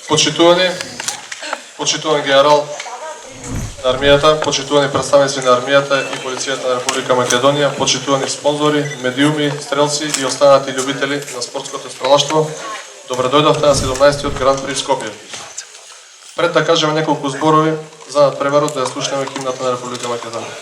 Почитуван генерал на армијата, почитувани представници на армијата и полицијата на Република Македонија, почитувани спонзори, медиуми, стрелци и останати љубители на спортското стрелаштво, добро дојдовте на 17-тиот Гран При Скопје. Пред да кажеме неколку зборови за надпреварот, да ја слушнеме химната на Република Македонија.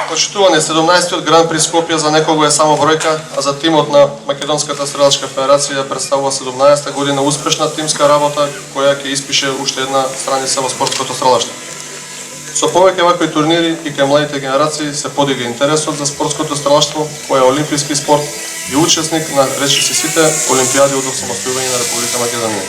Почитуване 17-тиот Гран При Скопје за некого е само бројка, а за тимот на Македонската стрелачка федерација представува 17-та година успешна тимска работа која ќе испише уште една страница во спортското стрелаштво. Со повеќе вакви турнири и кај младите генерации се подига интересот за спортското стрелаштво, кој е олимписки спорт и учесник на речиси сите олимпијади од осамостојување на Република Македонија.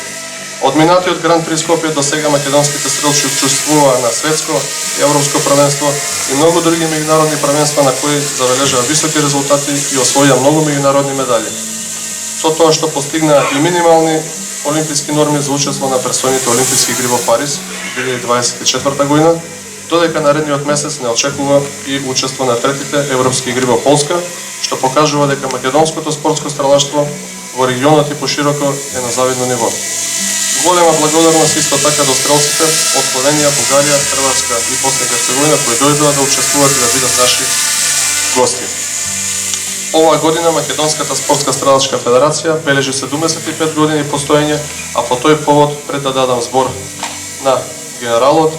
Од минатиот Гран При Скопје до сега македонските стрелци учествуваа на светско и европско првенство и многу други меѓународни првенства на кои забележаа високи резултати и освоија многу меѓународни медали. Со тоа што постигнаа и минимални олимписки норми за учество на престојните олимписки игри во Париз 2024 година, додека наредниот месец не очекува и учество на третите европски игри во Полска, што покажува дека македонското спортско стрелаштво во регионот и пошироко е на завидно ниво. Голема благодарност исто така до стрелците од Словенија, Бугарија, Хрватска и Босна и Херцеговина кои дојдоа да учествуваат и да бидат наши гости. Оваа година Македонската спортска стрелачка федерација бележи 75 години постоење, а по тој повод пред да дадам збор на генералот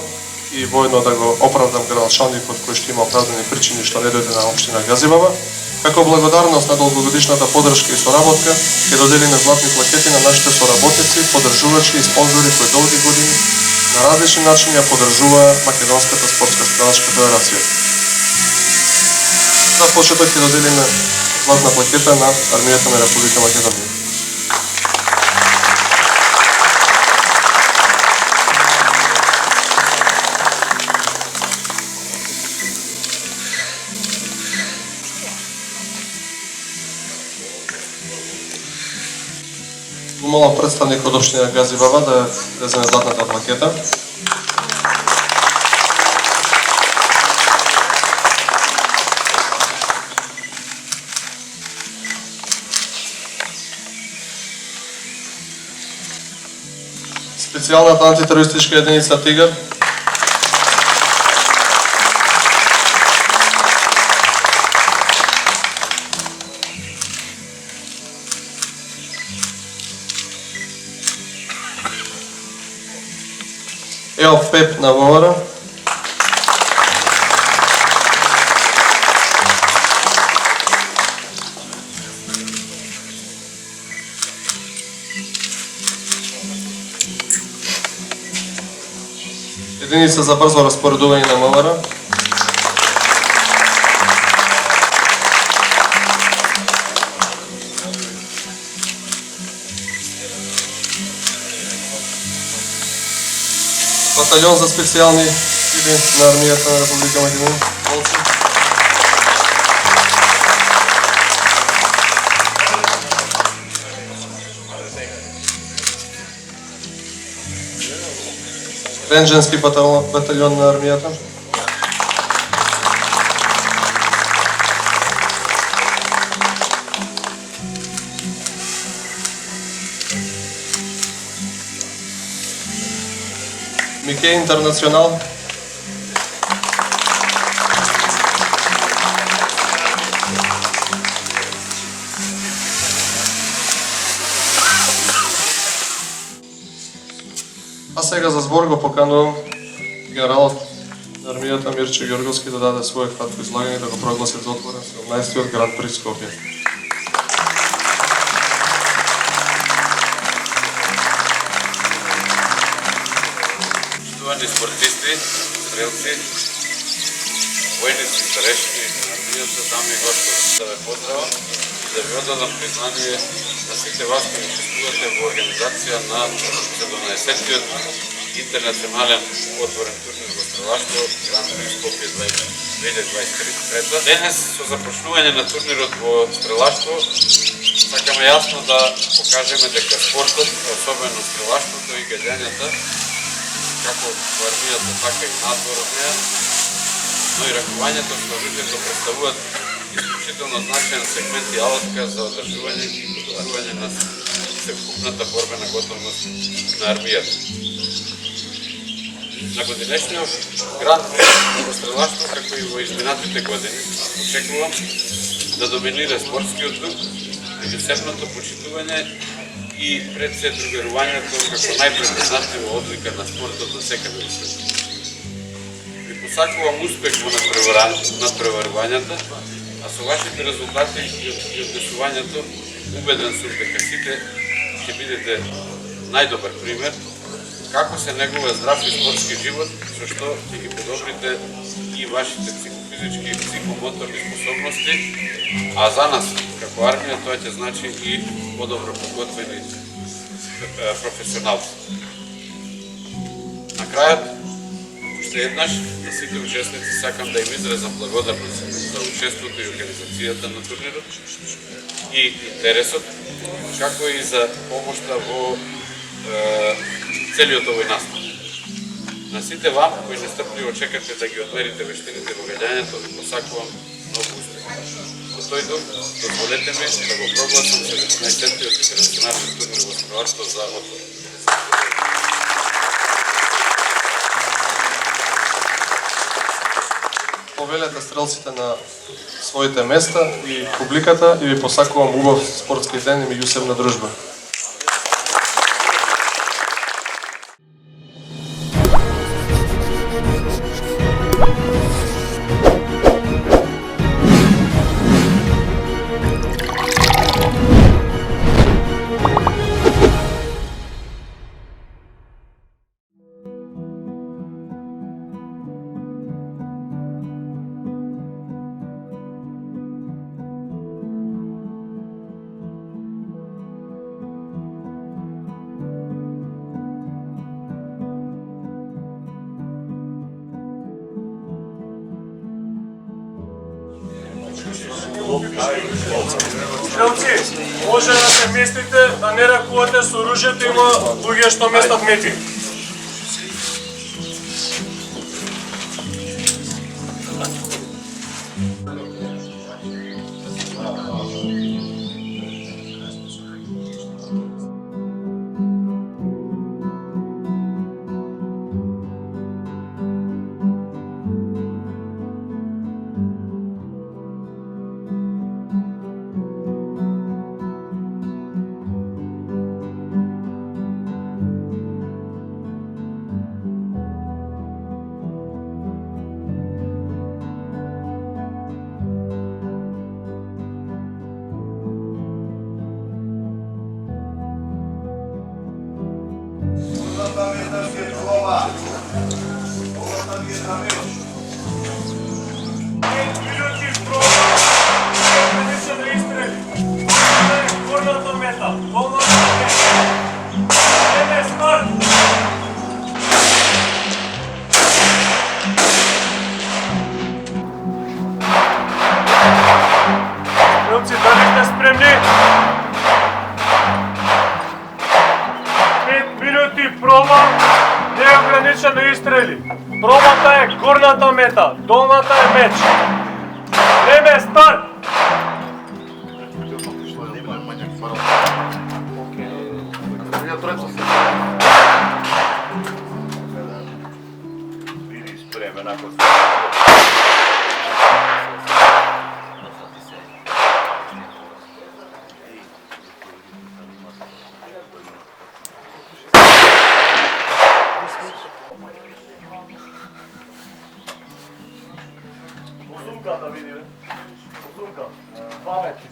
и воедно да го оправдам градоначалникот кој што има оправдани причини што не дојде на општина Газибава, како благодарност на долгогодишната поддршка и соработка, ќе доделиме златни плакети на нашите соработници, поддржувачи и спонзори кои долги години на различни начини ја поддржуваа Македонската спортска стрелачка федерација. За почеток ќе доделиме златна плакета на армијата на Република Македонија. Молам представник од општина Газибава да земе златната плакета. Специјалната антитерористичка единица Тигар. ПЕП на Вовара. Единица за брзо распоредување на Вовара. Батальон за специјални сили на армијата на Република Македонија. Ренџенски батальон на армијата. Микеј Интернационал. А сега за збор го поканувам генералот на Мијата Мирче Георговски да даде свое кратко излагање да го прогласи за отворен 17-тиот Гран При Скопје. Poštovani sportisti, strelci, vojnici, starešini, armijata, dame i gospodo, da ve pozdravam i da vi odadam priznanje na svite vas koji učestvujete u organizacija na 17-tiот internacionalен отворен турнир во стрелаштво Гран При Скопје 2023. Денес со започнување на турнирот во стрелаштво сакаме јасно да покажеме дека спортот, особено стрелаштвото и гаѓањата, како во армијата, така и надвор од неја, но и ракувањето со оружјето представуваат исклучително значаен сегмент и алатка за одржување и подобрување на севкупната борбена готовност на армијата. На годинешниот Гран При во стрелаштво, како и во изминатите години, очекувам да доминира спортскиот дух, меѓусебното почитување и пред се другарувањето како најпрепознатлива одлика на спортот на секаде во светот. Ви посакувам успех во надпреварувањата, а со вашите резултати и однесувањето убеден сум дека сите ќе бидете најдобар пример како се негува здрав и спортски живот, со што ќе ги подобрите и вашите психофизички и психомоторни способности, а за нас, како армија, тоа ќе значи и подобро подготвени професионалци. На крајот, уште еднаш, на сите учесници сакам да им изразам благодарност за учеството и организацијата на турнирот и интересот, како и за помошта во целиот овој настан. На сите вам кои нестрпливо чекате да ги одмерите вештините во гаѓањето, ви посакувам многу успех. Во тој дух, дозволете ми да го прогласам 17-тиот интернационален турнир во стрелаштво за отворен. Повелете стрелците на своите места и публиката и ви посакувам убав спортски ден и меѓусебна дружба. Стрелци, може да се местите, да не ракувате со оружјето, има луѓе што местат мети. Стрелци, дали сте спремни? 5 минути проба, неограничено изстрели. Пробата е горната мета, долната е меч. Време, старт! тука. 2 метри.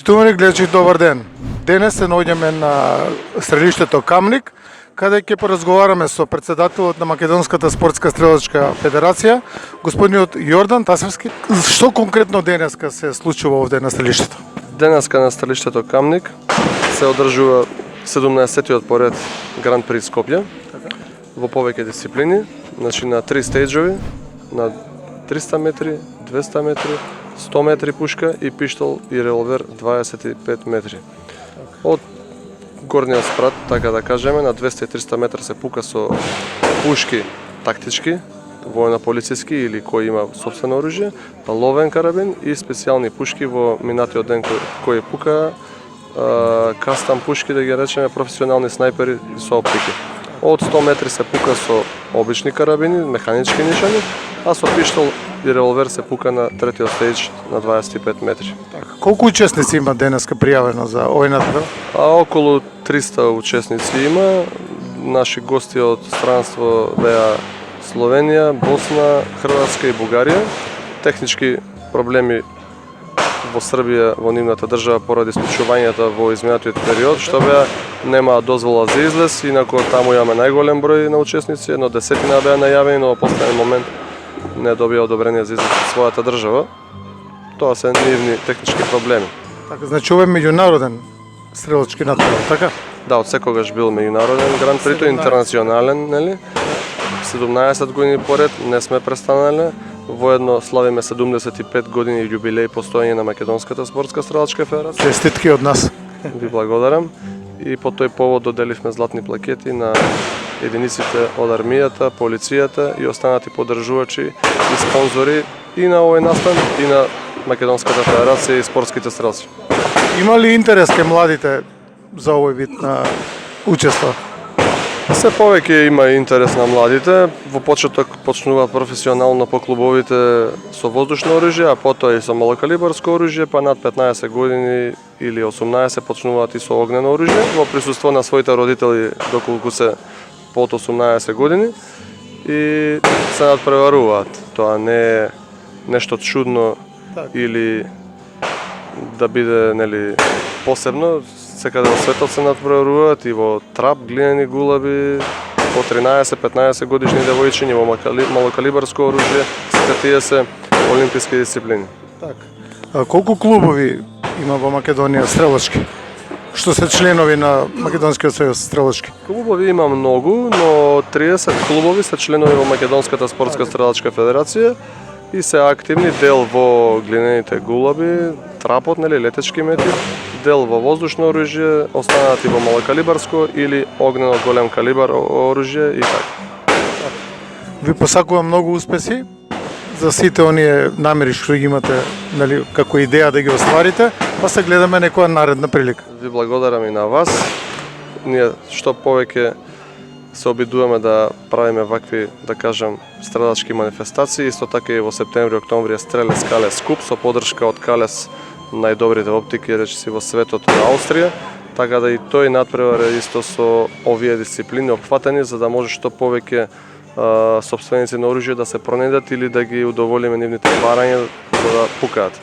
Почитувани гледачи, добар ден. Денес се наоѓаме на стрелиштето Камник, каде ќе поразговараме со председателот на Македонската спортска стрелачка федерација, господинот Јордан Тасевски. Што конкретно денеска се случува овде на стрелиштето? Денеска на стрелиштето Камник се одржува 17-тиот поред Гран При Скопје во повеќе дисциплини, значи на 3 стејџови, на 300 метри, 200 метри, 100 метри пушка и пиштол и револвер 25 метри. Од горниот спрат, така да кажеме, на 200 и 300 метра се пука со пушки тактички, војно-полициски или кој има сопствено оружје, ловен карабин и специјални пушки во минатиот ден кој пука кастам пушки, да ги речеме професионални снајпери со оптики. Од 100 метри се пука со обични карабини, механички нишани, а со пиштол и револвер се пука на третиот стејдж на 25 метри. Колку учесници има денеска пријавено за овој надпрев? Околу 300 учесници има. Наши гости од странство беа Словенија, Босна, Хрватска и Бугарија. Технички проблеми во Србија, во нивната држава поради случувањата во изминатиот период, што беа нема дозвола за излез, инаку таму имаме најголем број на учесници, едно десетина беа најавени, но во последен момент не добија одобрение за излез од својата држава. Тоа се нивни технички проблеми. Така, значи ова е меѓународен стрелачки надпрев, така? Да, од секогаш бил меѓународен Гран Прито, интернационален, нели? 17 години поред не сме престанале. Воедно славиме 75 години јубилеј постоење на Македонската спортска стрелачка федерација. Честитки од нас. Ви благодарам. И по тој повод доделивме златни плакети на единиците од армијата, полицијата и останати поддржувачи и спонзори и на овој настан и на Македонската федерација и спортските стрелци. Има ли интерес кај младите за овој вид на учество? Се повеќе има интерес на младите. Во почеток почнуваат професионално по клубовите со воздушно оружје, а потоа и со малокалибарско оружје, па над 15 години или 18 почнуваат и со огнено оружје во присуство на своите родители доколку се под 18 години и се надпреваруваат. Тоа не е нешто чудно или да биде нели посебно. Секаде во светот се надпреваруваат и во трап, глинени гулаби, по 13-15 годишни девојчиња во малокалибарско оружје, сите тие се олимписки дисциплини. Так. А колку клубови има во Македонија стрелачки? Што се членови на Македонскиот сојуз стрелачки? Клубови има многу, но 30 клубови се членови во Македонската спортска стрелачка федерација и се активни, дел во глинените гулаби, трапот, нели, летечки мети, дел во воздушно оружје, останати во малокалибарско или огнено голем калибар оружје и така. Ви посакувам многу успеси за сите оние намери што ги имате, нели, како идеја да ги остварите. па се гледаме некоја наредна прилика. Ви благодарам и на вас. Ние што повеќе се обидуваме да правиме вакви, да кажам, страдачки манифестации. Исто така и во септември, октомври е Стрелец Калес Куп со поддршка од Калес, најдобрите оптики речиси во светот на Аустрија. Така да и тој надпревар е исто со овие дисциплини опфатени, за да може што повеќе собственици на оружје да се пронајдат или да ги удоволиме нивните барања за да пукаат.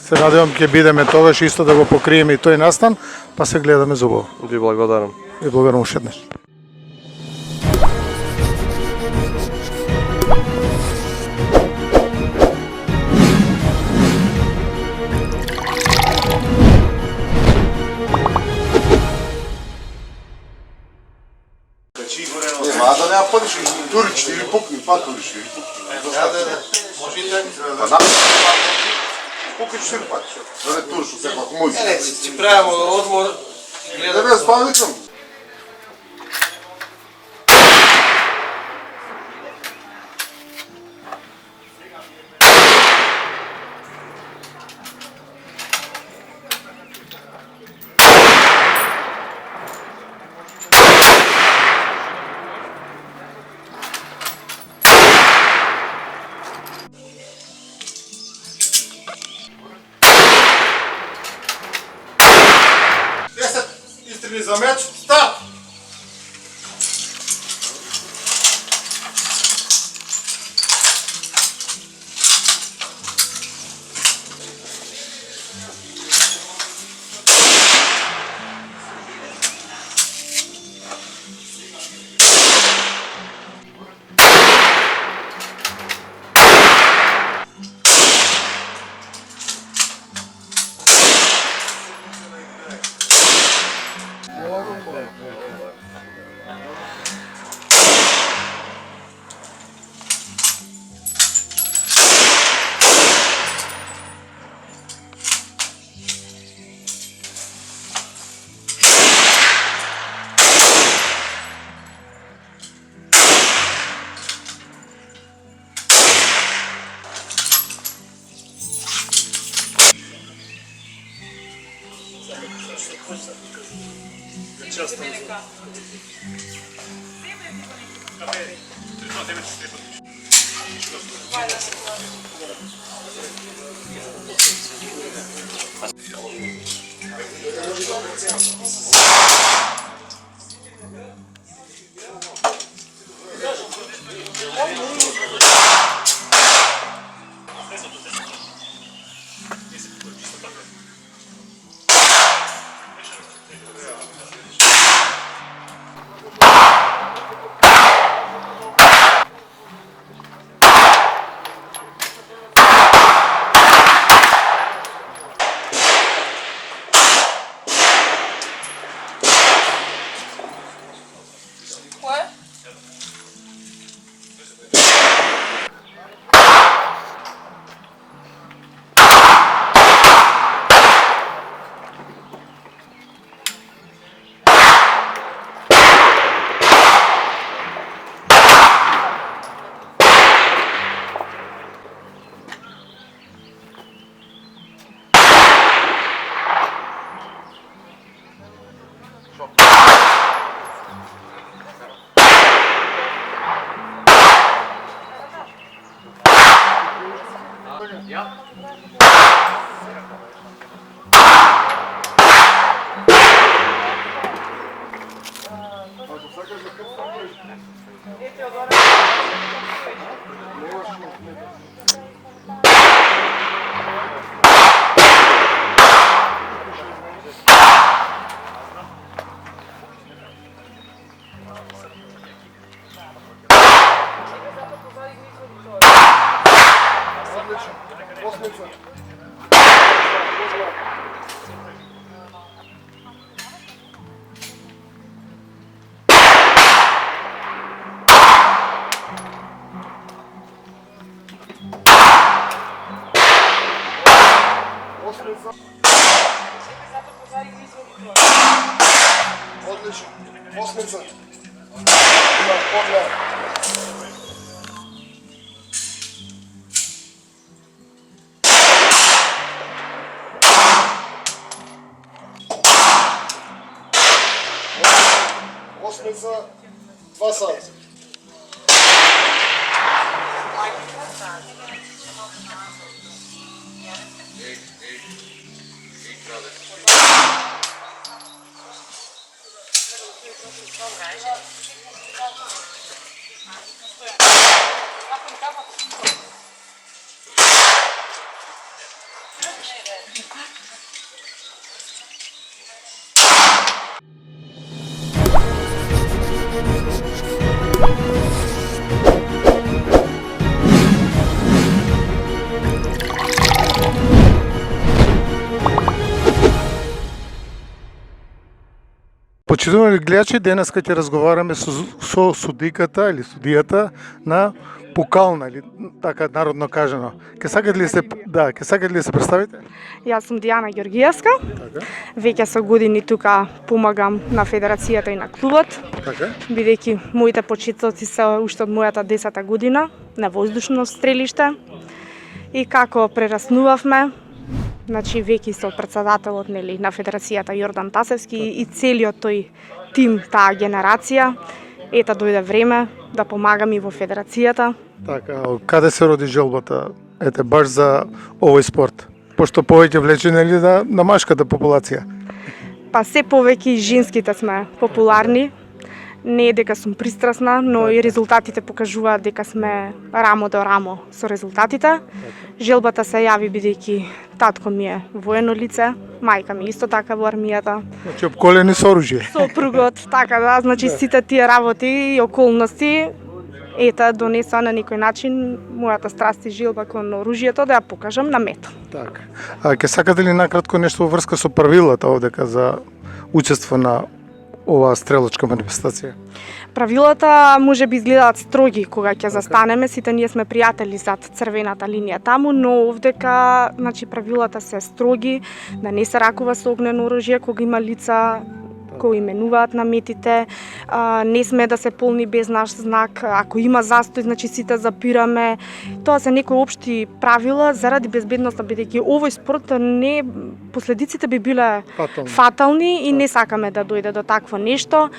Се надевам ќе бидеме тогаш исто да го покриеме и тој настан, па се гледаме зубаво. Ви благодарам. Ви благодарам уште еднаш. Ма да няма пътиш, тури 4 пукни, па тури 4 пукни. Можете? Па да, пука 4 пати. Да не тури, што се пак мој. Ти правимо одмор. Да не спавникам. Изстрели за мяч, старт! Отлично. Осмица. Поглед. сме за 2 сати. Почитувани гледачи, денес ќе разговараме со судиката или судијата на Пукална, или така народно кажано. Ке сакате ли се представите? Јас сум Дијана Ѓоргиевска. Така. Веќе со години тука помагам на федерацијата и на клубот, Така. бидејќи моите почетоци се уште од мојата 10-та година на воздушно стрелиште. И како прераснувавме, значи веќе со председателот нели на федерацијата Јордан Тасевски и целиот тој тим, таа генерација, ета дојде време да помагам и во федерацијата. Така, каде се роди желбата, баш за овој спорт? Пошто повеќе влече нели на машката популација. Па се повеќе и женските сме популарни. Не е дека сум пристрасна, но и резултатите покажуваат дека сме рамо до рамо со резултатите. Желбата се јави бидејќи татко ми е воено лице, мајка ми исто така во армијата. Значи обколени со оружје. Сопругот, така да, значи сите тие работи и околности донесоа на некој начин мојата страст и желба кон оружјето да ја покажам на мето. Така. А ќе сакате ли накратко нешто во врска со правилата овдека за учество на оваа стрелачка манифестација? Правилата може би изгледаат строги кога ќе застанеме, сите ние сме пријатели зад црвената линија таму, но овдека значи правилата се строги, да не се ракува со огнено оружје кога има лица кои именуваат наметите, не сме да се полни без наш знак, ако има застој, значи сите запираме. Тоа се некои општи правила заради безбедноста, бидејќи овој спорт не последиците би биле фатални и не сакаме да дојде до такво нешто.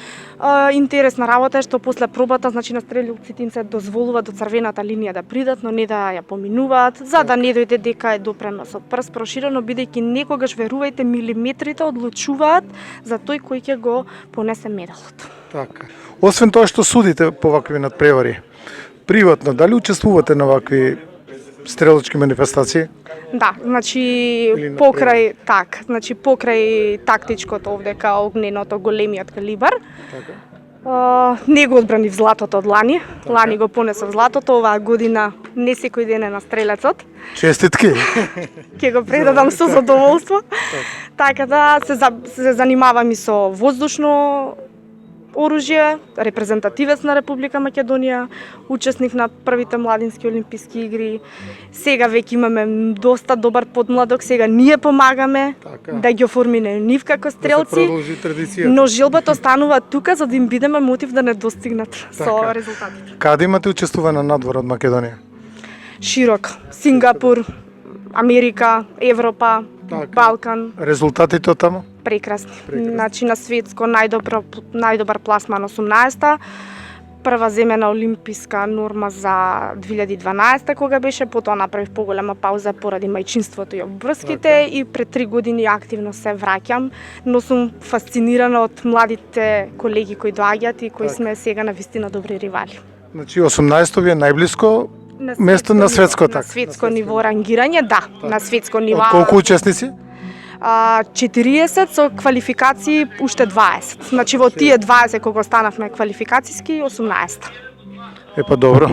Интересна работа е што после пробата, значи на стрелилците им се дозволува до црвената линија да придат, но не да ја поминуваат, за да не дојде дека е допрено со прст проширено, бидејќи некогаш верувајте милиметрите одлучуваат за тој кој ќе го понесе медалот. Така. Освен тоа што судите по вакви надпревари, приватно дали учествувате на вакви стрелачки манифестации? Да, значи покрај тактичкото овдека огненото големиот калибар. Така. Не го одбранив златото од лани. Лани го понесов златото, оваа година не секој ден е на стрелецот. Честитки. Ќе го предадам со задоволство. Така да се занимавам и со воздушно оружје, репрезентативец на Република Македонија, учесник на првите младински олимписки игри. Сега веќе имаме доста добар подмладок, сега ние помагаме да ги оформиме нив како стрелци. Да се продолжи традицијата. Но желбата останува тука за да им бидеме мотив да не достигнат со резултатите. Каде имате учествуване надвор од Македонија? Широк. Сингапур, Америка, Европа, Балкан. Резултатите од таму? Прекрасни. Значи на светско најдобар пласман 18-та, прва земена олимписка норма за 2012 кога беше, потоа направив поголема пауза поради мајчинството и обврските и пред 3 години активно се враќам, но сум фасцинирана од младите колеги кои доаѓаат и кои сме сега на вистина добри ривали. Значи 18-то ви е најблиско место на светско така. На светско ниво рангирање, да, на светско ниво. Од колку учесници? 40 со квалификации уште 20. Значи во тие 20 кога останавме квалификациски 18. Па добро.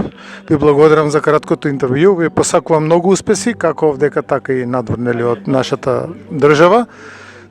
Ви благодарам за краткото интервју. Ви посакувам многу успеси како овдека така и надвор нели од нашата држава.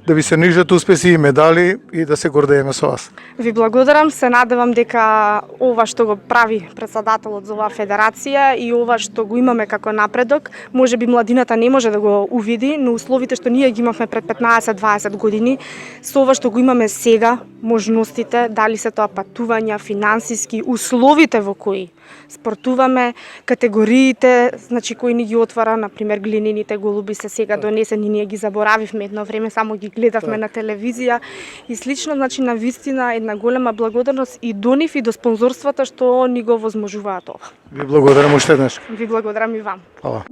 Да ви се нижат успеси и медали и да се гордееме со вас. Ви благодарам, се надевам дека ова што го прави председателот за оваа федерација и ова што го имаме како напредок, можеби младината не може да го увиди, но условите што ние ги имавме пред 15-20 години, со ова што го имаме сега, можностите, дали се тоа патувања, финансиски, условите во кои спортуваме, категориите, значи кои ни ги отвара, например глинените голуби се сега донесени, ние ги заборавивме едно време, само ги гледавме на телевизија и слично, значи на вистина една голема благодарност и до нив и до спонзорствата што ни го возможуваат ова. Ви благодарам уште еднаш. Ви благодарам и вам. Фала.